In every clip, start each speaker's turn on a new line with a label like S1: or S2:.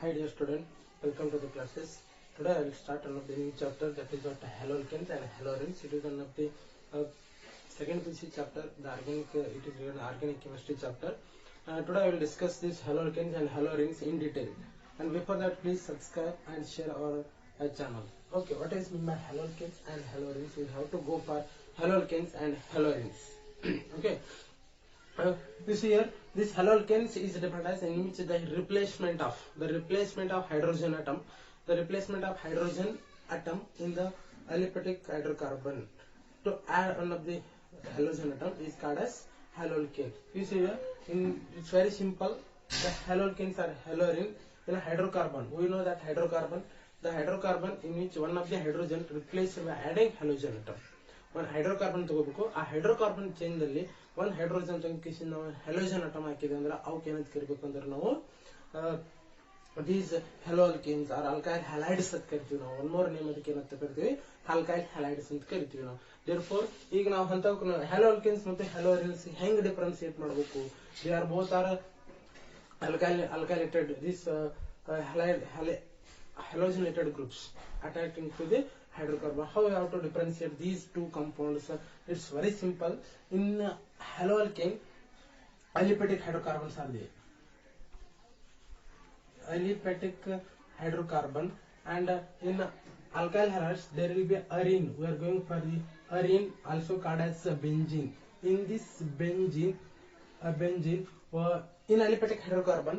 S1: Hi dear student, welcome to the classes. Today I will start one of the new chapter, that is what haloalkanes and haloarenes. It is one of the second PC chapter, the organic. It is an organic chemistry chapter. Today I will discuss this haloalkanes and haloarenes in detail. And before that, please subscribe and share our channel. Okay, what is mean by haloalkanes and haloarenes? We have to go for haloalkanes and haloarenes. Okay. You see here, this haloalkanes is defined as in which the replacement of hydrogen atom, in the aliphatic hydrocarbon to add one of the halogen atom is called as haloalkane. You see here, it's very simple. The haloalkanes are haloarine in a hydrocarbon. We know that the hydrocarbon in which one of the hydrogen replaced by adding halogen atom. One hydrocarbon ತಗೋಬೇಕು, ಆ hydrocarbon chain ದಲ್ಲಿ ಒಂದು hydrogen ತೆಗೆದು ನಾವು halogen atom ಹಾಕಿದೆ ಅಂದ್ರೆ ಅವಕ್ಕೆ ಏನಂತ ಕರಿಬೇಕು ಅಂದ್ರೆ ನಾವು ದೀಸ್ ಹ್ಯಾಲೋಅಲ್ಕೇನ್ಸ್ ಆರ್ ಆಲ್ಕೈಲ್ ಹ್ಯಾಲೈಡ್ಸ್ ಅಂತ ಕರಿತೀವಿ. ನಾವು ಒನ್ ಮೋರ್ ನೇಮ್ ಅದಕ್ಕೆ ಏನಂತ ಕರಿತೀವಿ, ಆಲ್ಕೈಲ್ ಹ್ಯಾಲೈಡ್ಸ್ ಅಂತ ಕರಿತೀವಿ ನಾವು. ದೇರ್ಫೋರ್ ಈಗ ನಾವು ಅಂತ ಹ್ಯಾಲೋಅಲ್ಕೇನ್ಸ್ ಮತ್ತೆ ಹ್ಯಾಲೋಅರಿನ್ಸ್ ಹೆಂಗ್ ಡಿಫರೆನ್ಸಿಯೇಟ್ ಮಾಡಬೇಕು? They are both are alkylated this halogenated groups attaching to the hydrocarbon. How we have to differentiate these two compounds? It's very simple. In haloalkane, aliphatic hydrocarbons are there. Aliphatic hydrocarbon, and in alkyl halides there will be arene. We are going for the arene, also called as benzene. In this benzene, in aliphatic hydrocarbon,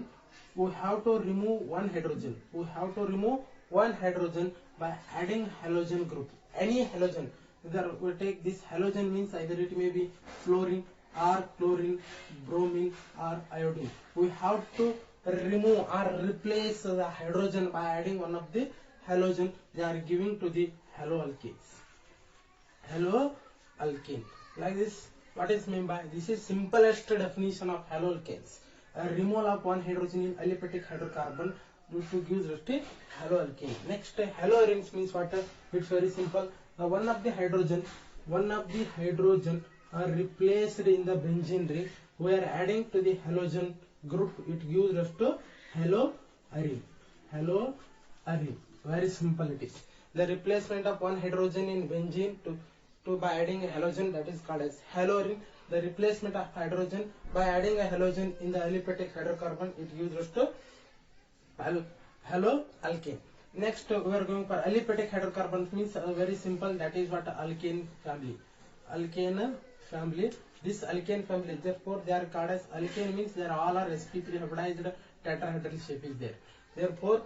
S1: we have to remove one hydrogen. By adding halogen group, any halogen. Either we take this halogen means either it may be fluorine or chlorine, bromine or iodine. We have to remove or replace the hydrogen by adding one of the halogen. They are giving to the haloalkanes. Haloalkane. Like this, what is meant by this is simplest definition of haloalkanes. A removal of one hydrogen in aliphatic hydrocarbon to give rise to haloalkane. Next, haloarenes means what? It's very simple. One of the hydrogen are replaced in the benzene ring. We are adding to the halogen group. It gives rise to haloarene. Very simple it is. The replacement of one hydrogen in benzene to by adding a halogen, that is called as haloarene. The replacement of hydrogen by adding a halogen in the aliphatic hydrocarbon, it gives rise to haloalkane. Next, we are going for aliphatic hydrocarbons means very simple. That is what alkane family. This alkane family, therefore they are called as alkane means they are all are sp3 hybridized tetrahedral shape is there. Therefore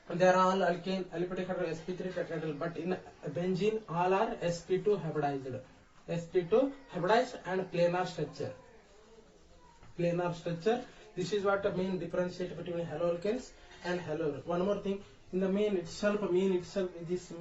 S1: they are all alkane aliphatic hydrocarbon sp3 tetrahedral, but in benzene all are sp2 hybridized and planar structure. This is what the main differentiate between haloalkanes and haloarenes. One more thing, in the main itself, this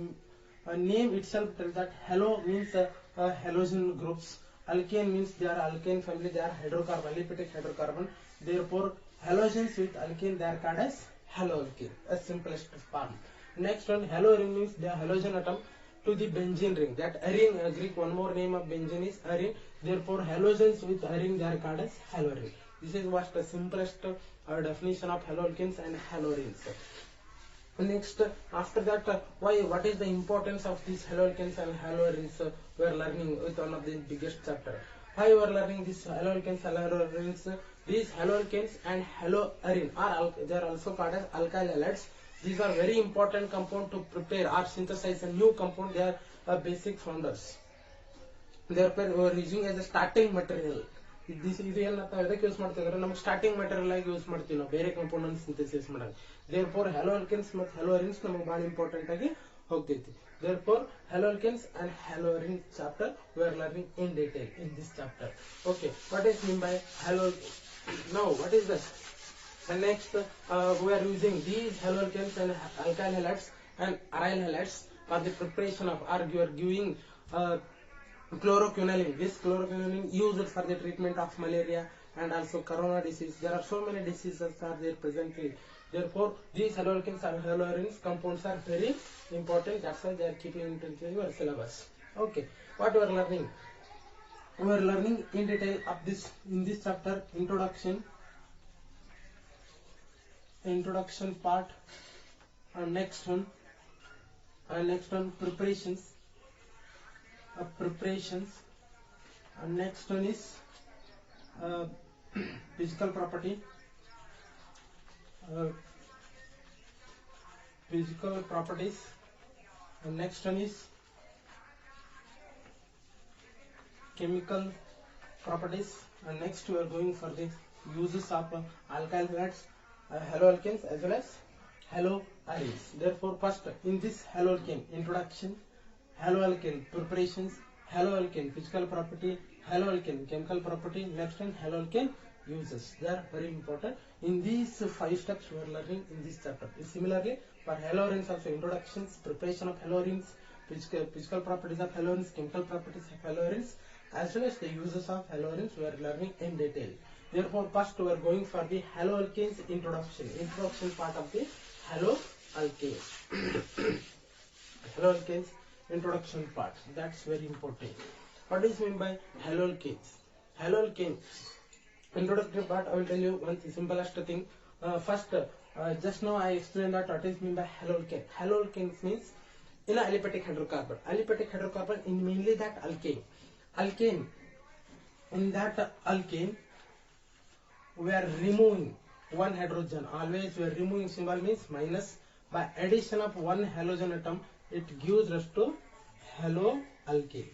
S1: name itself tells that halo means halogen groups, alkane means they are alkane family, they are hydrocarbon, aliphatic hydrocarbon. Therefore, halogens with alkane they are called as haloalkane, a simplest form. Next one, haloarene means they are halogen atom to the benzene ring. That arene, Greek one more name of benzene is arene. Therefore, halogens with arene they are called as haloarene. This is what the simplest definition of haloalkanes and haloarenes. Next, after that, what is the importance of these haloalkanes and haloarenes? We are learning with one of the biggest chapter. Why we are learning these haloalkanes and haloarenes? These haloalkanes and haloarene they are also called as alkyl halides. These are very important compound to prepare or synthesize a new compound. They are basic founders. Therefore, we are using as a starting material. This is ಎದಕ್ಕೆ use ಮಾಡ್ತಿದ್ರೆ ನಮಗೆ starting material ಆಗಿ use ಮಾಡ್ತೀವಿ ನಾವು ಬೇರೆ compound synthesis ಮಾಡಕ್ಕೆ. Therefore ಹ್ಯಾಲೋಅಲ್ಕೇನ್ಸ್ ಮತ್ತು ಹ್ಯಾಲೋಅರಿನ್ಸ್ ನಮಗೆ ಬಹಳ ಇಂಪಾರ್ಟೆಂಟ್ ಆಗಿ ಹೋಗ್ತೈತಿ. Therefore, haloalkanes and haloarene chapter we are learning in detail in this chapter. Okay, what is mean by haloalkane? Now, what is this? And next, we are using these haloalkanes and alkyl halides and aryl halides for the preparation of, or you are giving chloroquinoline. This chloroquinoline used for the treatment of malaria and also corona disease. There are so many diseases are there presently. Therefore, these haloalkanes and haloarenes compounds are very important. That's why they are keeping into your syllabus. Okay, what we are learning? We are learning in detail of this in this chapter, introduction introduction part. Next one preparations. Next one is physical property. Physical properties. And next one is chemical properties. And next we are going for the uses of alkyl halides, haloalkanes as well as haloarenes. Therefore, first in this haloalkane introduction, haloalkane preparations, haloalkane physical property, haloalkane chemical property. Next one, haloalkane uses. They are very important. In these 5 steps we are learning in this chapter. Similarly, for haloarenes also introductions, preparation of haloarenes, physical properties of haloarenes, chemical properties of haloarenes, as well as the uses of haloarenes we are learning in detail. Therefore, first we are going for the haloalkanes introduction part of the haloalkanes. Haloalkanes introduction part, that's very important. What is meant by haloalkanes? Haloalkane introductory part, I will tell you one simplest thing. First, just now I explained that what is meant by haloalkane. Haloalkanes means in an aliphatic hydrocarbon. Aliphatic hydrocarbon in mainly that alkane. In that alkane, we are removing one hydrogen. Always we are removing, symbol means minus. By addition of one halogen atom, it gives us to haloalkane.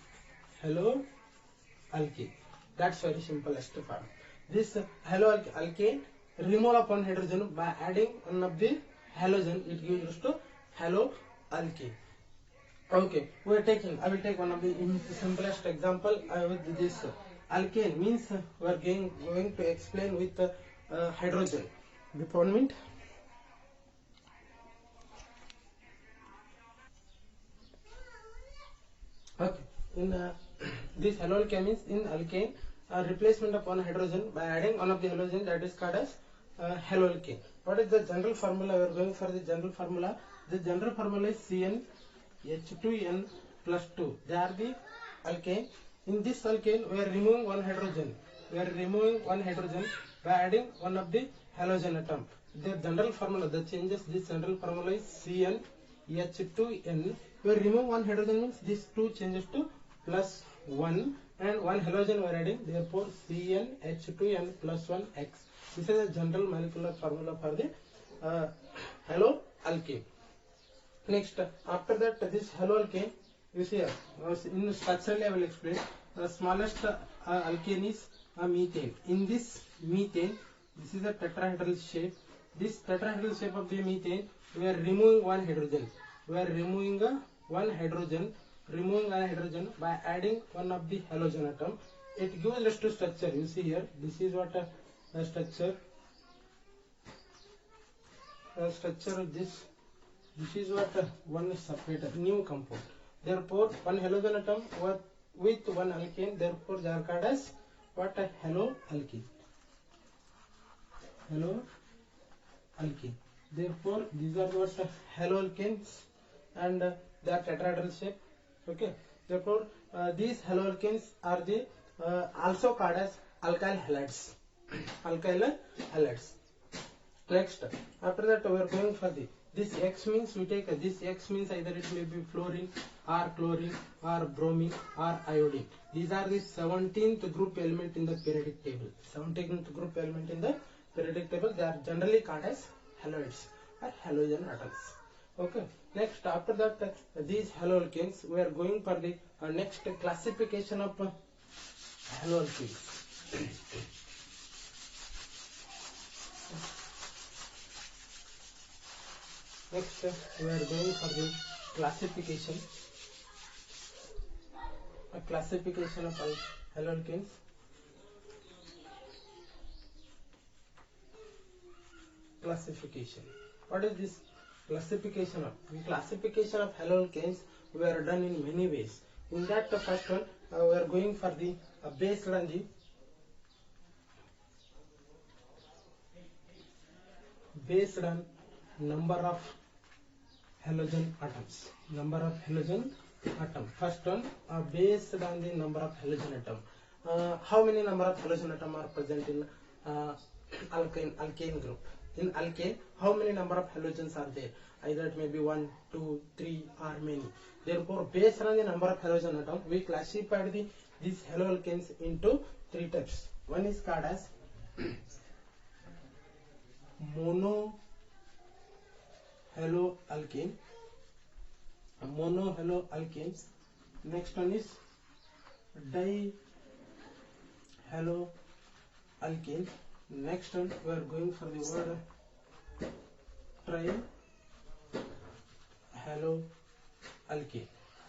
S1: Haloalkane. That's very simplest form. This haloalkane, removal of one hydrogen by adding one of the halogen, it gives us to haloalkane. Okay, I will take one of the simplest example with this alkane. Means we are going to explain with hydrogen. Before mint. Okay, in this haloalkane means in alkane, replacement of one hydrogen by adding one of the halogen, that is called as haloalkane. What is the general formula? We are going for the general formula. The general formula is CnH2n plus 2. They are the alkane. In this alkane, we are removing one hydrogen. By adding one of the halogen atom. The general formula, the changes, this general formula is CnH2n. We are removing one hydrogen means this 2 changes to plus 1, and one halogen we are adding. Therefore, CnH2n plus 1x. This is the general molecular formula for the haloalkane. Next, after that, this haloalkane, you see in structurally I will explain. The smallest alkane is methane. In this methane, this is a tetrahedral shape. This tetrahedral shape of the methane, we are removing one hydrogen. Removing one hydrogen by adding one of the halogen atom. It gives us to structure. You see here, this is what the structure. The structure of this. This is what one is separated, new compound. Therefore, one halogen atom with one alkane. Therefore, they are called as what? A haloalkane. Haloalkane. Therefore, these are what haloalkanes, and they are tetrahedral shape. Okay. Therefore, these haloalkanes are the also called as alkyl halides. Alkyl halides. Next, after that, we are going for this X means we take this X means either it may be fluorine or chlorine or bromine or iodine. These are the 17th group element in the periodic table. 17th group element in the periodic table. They are generally called as haloids or halogen atoms. Okay. Next, after that, these haloalkanes, we are going for the next classification of haloalkanes. Next, we are going for the classification. A classification of haloalkanes. Classification. What is this classification of? The classification of haloalkanes we are done in many ways. In that, the first one, we are going for the based on number of halogen atoms. First one, based on the number of halogen atom. How many number of halogen atom are present in alkane group? In alkane, how many number of halogens are there? Either it may be 1, 2, 3 or many. Therefore, based on the number of halogen atom, we classified these haloalkanes into 3 types. One is called as mono haloalkane. Monohaloalkanes. Next one is dihaloalkane. Next one we are going for the word trihaloalkane.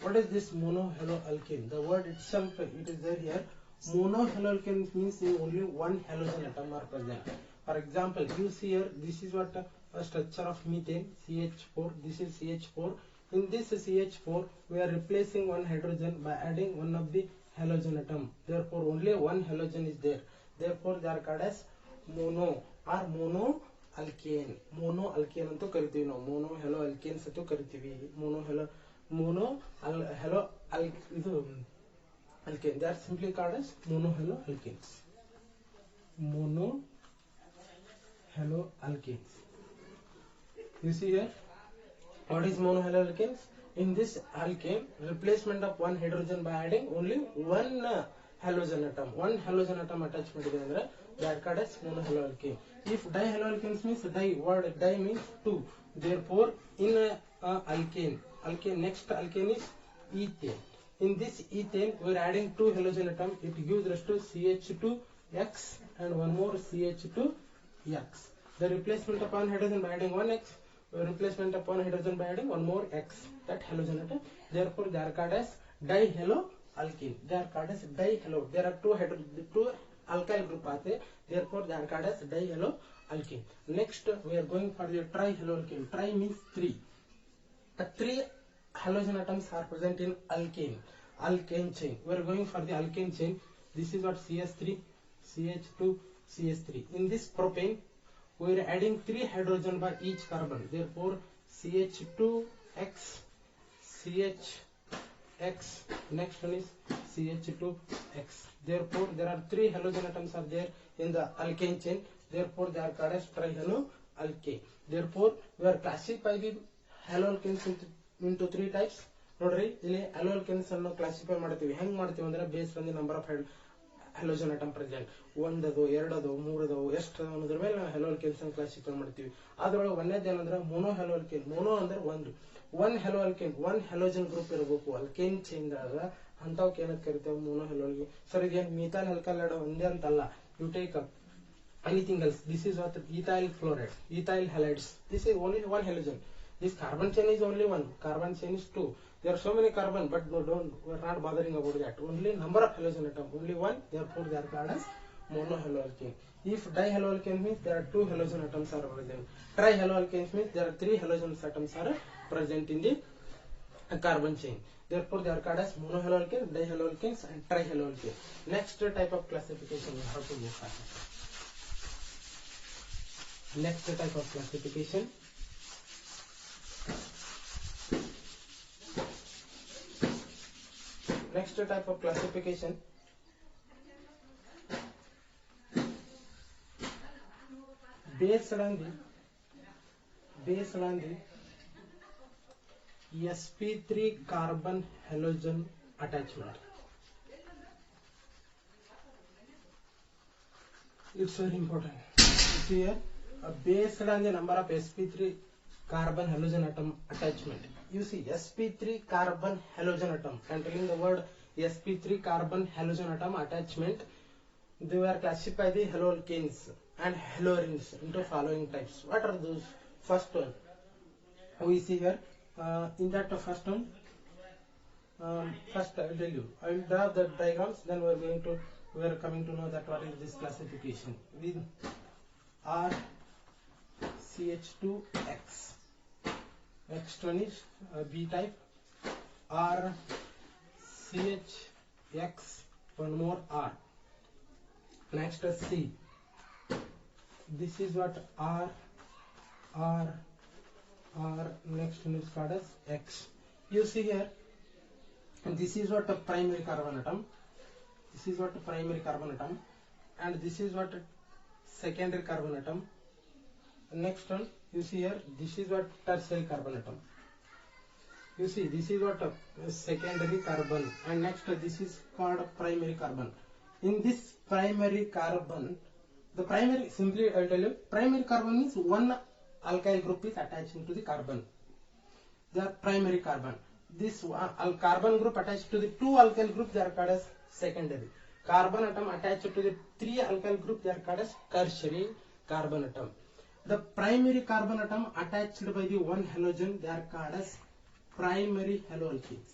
S1: What is this monohaloalkane? The word itself, it is there here. Monohaloalkane means only one halogen atom are present. For example, you see here, this is what a structure of methane, CH4. This is CH4. In this CH4, we are replacing one hydrogen by adding one of the halogen atom. Therefore, only one halogen is there. Therefore, they are called as mono or monoalkane. Monoalkane antu karitivi ನಾವು monohaloalkanes antu karitivi. Alkane. They are simply called as monohaloalkanes. Monohaloalkanes. You see here, what is monohaloalkanes? In this alkane, replacement of one hydrogen by adding only one halogen atom. One halogen atom attachment is there. They are called as monohaloalkane. If dihaloalkanes means word di means two. Therefore, in alkane, next alkane is ethane. In this ethane, we are adding two halogen atom. It gives rise to CH2X and one more CH2X. The replacement of one hydrogen by adding one X, replacement of one hydrogen by adding one more X, that halogen atom. Therefore, they are called as dihaloalkane. They are called as dihalo. There are two alkyl group are there. Therefore, they are called as dihaloalkane. Next, we are going for the trihaloalkane. Tri means three. Three halogen atoms are present in alkane chain. We are going for the alkane chain. This is what CS3, CH2, CS3. In this propane, we are adding 3 hydrogen by each carbon. Therefore, CH2X, CHX. Next one is CH2X. Therefore, there are 3 halogen atoms are there in the alkane chain. Therefore, they are called as trihaloalkane. Therefore, we are classifying the haloalkanes into 3 types. ನೋಡ್ರಿ ಇಲ್ಲಿ haloalkanes ಅನ್ನು classify ಮಾಡ್ತೀವಿ. ಹೆಂಗ್ ಮಾಡ್ತೀವಿ ಅಂದ್ರೆ based on the number of halogen atom present. ಒಂದದು, ಎರಡದು, ಮೂರದು, ಎಷ್ಟು ಅನ್ನೋದ್ರ ಮೇಲೆ ನಾವು haloalkanes ಅನ್ನು ಕ್ಲಾಸಿಫೈ ಮಾಡ್ತೀವಿ. ಅದರೊಳಗೆ ಒಂದೇದು ಏನಂದ್ರೆ monohaloalkane. mono ಅಂದ್ರೆ one haloalkane, one halogen group ಇರಬೇಕು alkane chain ದಾಗ. ಅಂತವಕ್ಕೆ ಏನಂತ ಕರಿತೇವೆ? monohaloalkane. ಸರ್ ಇದೇನು methyl alkyl ಒಂದೇ ಅಂತಲ್ಲ. You take anything else. This is what ethyl fluoride, ethyl halides. This is only one halogen. This carbon chain is only one. Carbon chain is 2. There are so many carbon, but we're not bothering about that. Only number of halogen atom, only one. Therefore, they are called as monohaloalkane. If dihaloalkane means there are 2 halogen atoms are present. Trihaloalkane means there are 3 halogen atoms are present in the carbon chain. Therefore, they are called as monohaloalkane, dihaloalkanes, and trihaloalkane. Next type of classification we have to move on. Next type of classification. Next type of classification. Based on the sp3 carbon halogen attachment. It's very important. See here, based on the number of sp3 carbon halogen atom attachment. You see sp3 carbon halogen atom. I am telling the word sp3 carbon halogen atom attachment. They were classified the haloalkanes and halorines into following types. What are those? First one, we see here. In that first one, first I will tell you. I will draw the diagrams. Then we are coming to know that what is this classification. With RCH2X. Next one is B type, RCHX, one more R. Next is C. This is what R. Next one is called as X. You see here, and this is what a primary carbon atom. This is what a primary carbon atom, and this is what a secondary carbon atom, Next one, you see here, this is what tertiary carbon atom. You see, this is what secondary carbon, and next this is called primary carbon. In this primary carbon, the primary, simply I'll tell you, primary carbon means one alkyl group is attaching to the carbon. They are primary carbon. This carbon group attached to the two alkyl group, they are called as secondary. Carbon atom attached to the three alkyl group, they are called as tertiary carbon atom. The primary carbon atom attached by the one halogen, they are called as primary haloalkanes.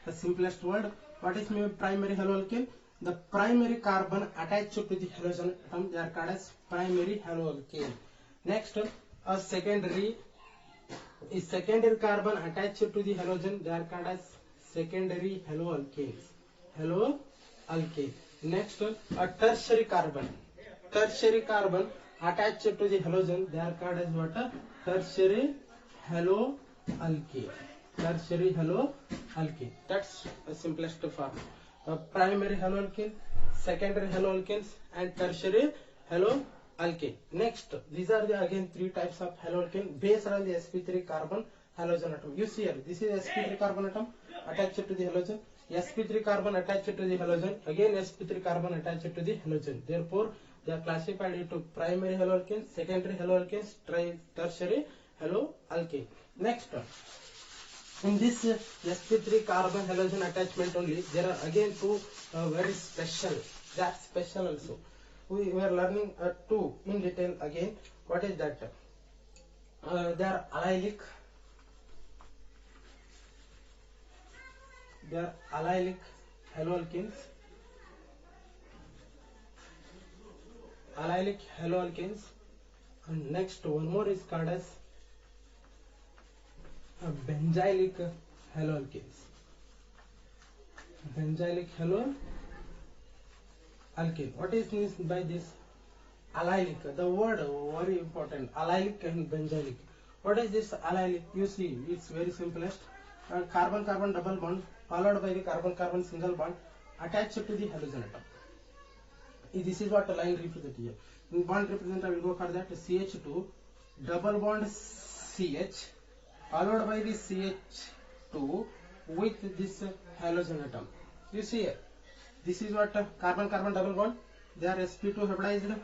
S1: The simplest word, what is mean primary haloalkane? The primary carbon attached to the halogen atom, they are called as primary haloalkane. Next, a secondary carbon attached to the halogen, they are called as secondary haloalkanes. Haloalkane. Next, a tertiary carbon attached to the halogen, they are called as what? Tertiary haloalkane. Tertiary haloalkane. That's the simplest form. Primary haloalkane, secondary haloalkanes, and tertiary haloalkane. Next, these are the again three types of haloalkane based on the sp3 carbon halogen atom. You see here, this is sp3 carbon atom attached to the halogen. sp3 carbon attached to the halogen, again sp3 carbon attached to the halogen. Therefore, they are classified into primary haloalkanes, secondary haloalkanes, tertiary haloalkane. Next one. In this sp3 carbon halogen attachment only, there are again two very special. That's special also. We are learning two in detail again. What is that? They are allylic. They are allylic haloalkanes. Allylic haloalkanes. And next one more is called as benzylic haloalkanes. Benzylic haloalkane. What is means by this? Allylic. The word very important. Allylic and benzylic. What is this allylic? You see, it's very simplest. Carbon-carbon double bond followed by the carbon-carbon single bond attached to the halogen atom. This is what a line represents here. In bond represent, I will go for that. CH2 double bond CH followed by the CH2 with this halogen atom. You see here, this is what carbon-carbon double bond. They are sp2 hybridized,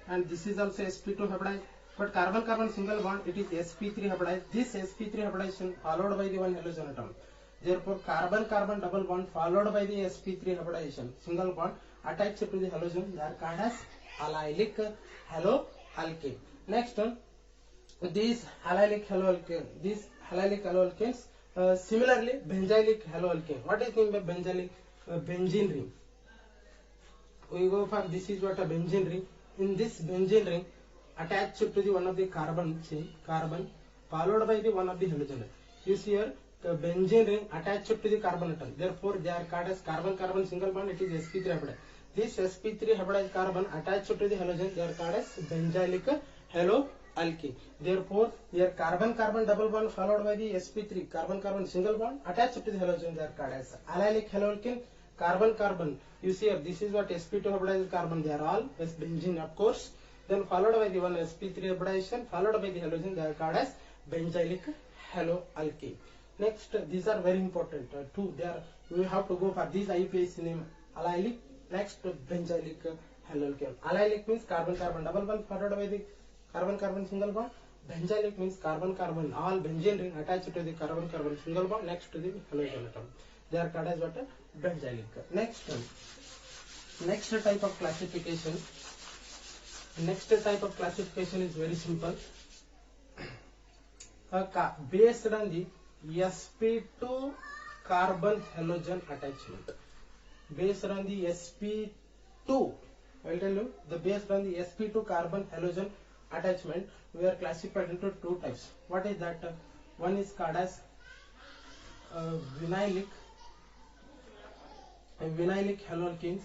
S1: and this is also sp2 hybridized. But carbon-carbon single bond, it is sp3 hybridized. This sp3 hybridization followed by the one halogen atom. Therefore, carbon-carbon double bond followed by the sp3 hybridization single bond attached to the halogen, they are called as allylic haloalkane. Next one, these allylic haloalkanes, similarly benzylic haloalkane. What is mean by benzylic? Benzene ring. We go for this is what a benzene ring. In this benzene ring, attached to the one of the carbon followed by the one of the halogen. You see here, the benzene ring attached to the carbon atom. Therefore, they are called as carbon-carbon single bond. It is sp3 hybridized. This sp3 hybridized carbon attached to the halogen, they are called as benzylic haloalkane. Therefore, here carbon-carbon double bond followed by the sp3 carbon-carbon single bond attached to the halogen, they are called as allylic haloalkane. Carbon-carbon. You see here, this is what sp2 hybridized carbon. They are all as benzene, of course. Then followed by the one sp3 hybridization followed by the halogen, they are called as benzylic haloalkane. Next, these are very important. Two, they are. We have to go for these IUPAC name allylic. Next, benzylic haloalkane. Allylic means carbon-carbon double bond followed by the carbon-carbon single bond. Benzylic means carbon-carbon all benzene ring attached to the carbon-carbon single bond next to the halogen atom. They are called as what? Benzylic. Next type of classification. Next type of classification is very simple. Based on the sp2 carbon halogen attachment. Based on the sp2, I'll tell you, based on the sp2 carbon halogen attachment, we are classified into two types. What is that? One is called as vinylic haloalkanes.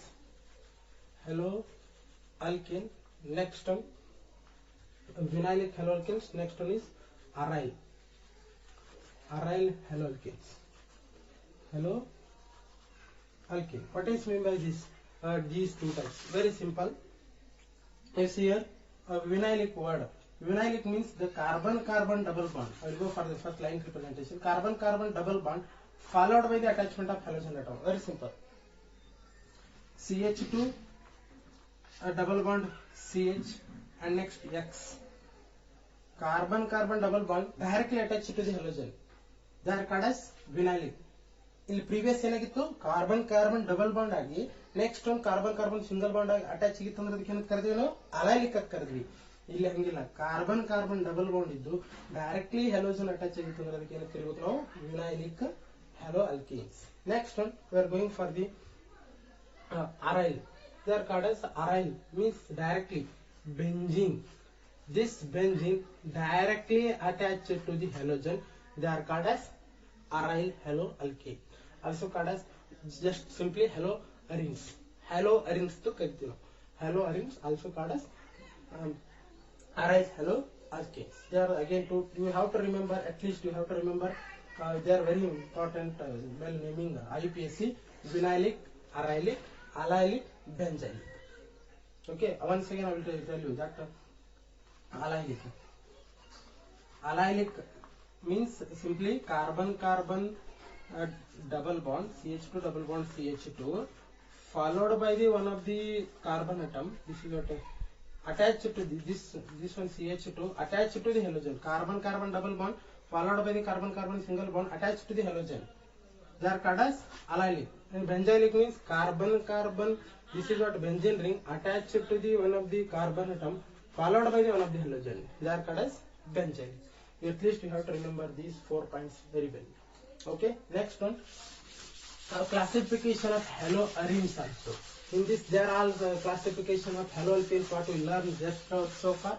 S1: Next one, vinylic haloalkanes. Next one is aryl haloalkanes. Haloalkane. What is meant by this? These two types. Very simple. You see here, vinylic word. Vinylic means the carbon-carbon double bond. I will go for the first line representation. Carbon-carbon double bond followed by the attachment of halogen atom. Very simple. CH2, a double bond CH, and next X. Carbon-carbon double bond directly attached to the halogen. They are called as vinylic. ಇಲ್ಲಿ previous ಏನಾಗಿತ್ತು carbon carbon double bond ಆಗಿ next ಒಂದು carbon carbon single bond ಆಗಿ attach ಆಗಿತ್ತು ಅಂದ್ರೆ ಅದಕ್ಕೆ ಏನಂತ ಕರೆದ್ವಿ ನಾವು ಅಲೈಲಿಕ್ ಅಂತ ಕರೆದ್ವಿ. ಇಲ್ಲಿ ಹಂಗಿಲ್ಲ, ಕಾರ್ಬನ್ ಕಾರ್ಬನ್ ಡಬಲ್ ಬಾಂಡ್ ಇದ್ದು ಡೈರೆಕ್ಟ್ಲಿ ಹ್ಯಾಲೋಜನ್ ಅಟ್ಯಾಚ್ ಆಗಿತ್ತು ಅಂದ್ರೆ ಅದಕ್ಕೆ ಏನಂತ ಕರಿಬೇಕು ನಾವು vinylic halo alkanes. Next one we are going for the aryl. They are called as aryl means directly benzene. This benzene directly attached to the halogen. They are called as aryl haloalkane. Also called as just simply haloarenes. Haloarenes to ಕರಿತೀವಿ ನಾವು. Haloarenes also called as aryl haloalkanes. They are again you have to remember, at least you have to remember they are very important well naming IUPAC: vinylic, arylic, allylic, benzylic. Okay, once again I will tell you that allylic. Allylic means simply carbon-carbon double bond CH2 double bond CH2 followed by the one of the carbon atom. This is what attached to this one CH2 attached to the halogen. Carbon-carbon double bond followed by the carbon-carbon single bond attached to the halogen. They are called as allylic. And benzylic means carbon-carbon. This is what benzene ring attached to the one of the carbon atom followed by the one of the halogen. They are called as benzylic. At least you have to remember these 4 points very well. Okay, next one, classification of haloarenes also. In this there are all the classification of haloalkanes what we learned just so far.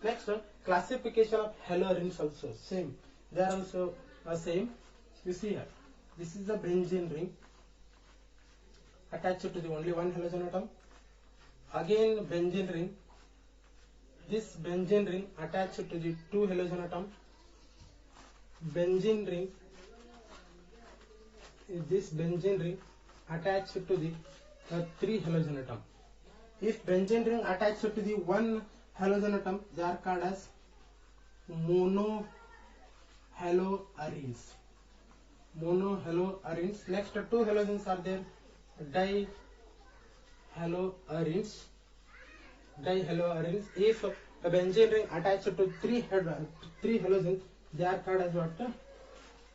S1: Next one, classification of haloarenes also same. They are also same. You see here, this is the benzene ring attached to the only one halogen atom. Again benzene ring. This benzene ring attached to the 2 halogen atom. Benzene ring, this benzene ring attached to the 3 halogen atom. If benzene ring attached to the 1 halogen atom, they are called as monohaloarenes. Monohaloarenes. Next 2 halogens are there, dihaloarenes. Dihaloarenes. If a benzene ring attached to 3 halogens, they are called as what?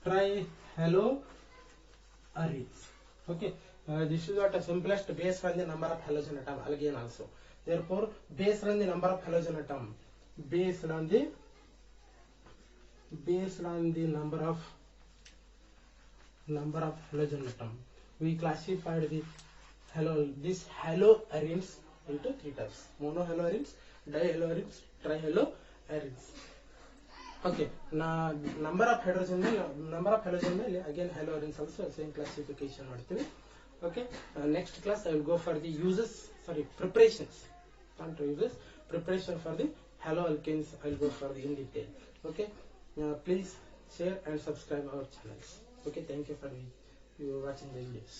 S1: Trihaloarenes. Okay, this is what the simplest based on the number of halogen atom again also. Therefore, based on the number of halogen atom, based on the number of halogen atom, we classified these haloarenes into 3 types: monohaloarenes, dihaloarenes, trihaloarenes. Okay, now number of halogen ಮೇಲೆ again haloarenes also same classification ಮಾಡ್ತೀವಿ. Okay, next class I will go for the preparations, not uses, preparation for the haloalkanes. I will go for the in detail. Okay, please share and subscribe our channels. Okay, thank you for watching the videos.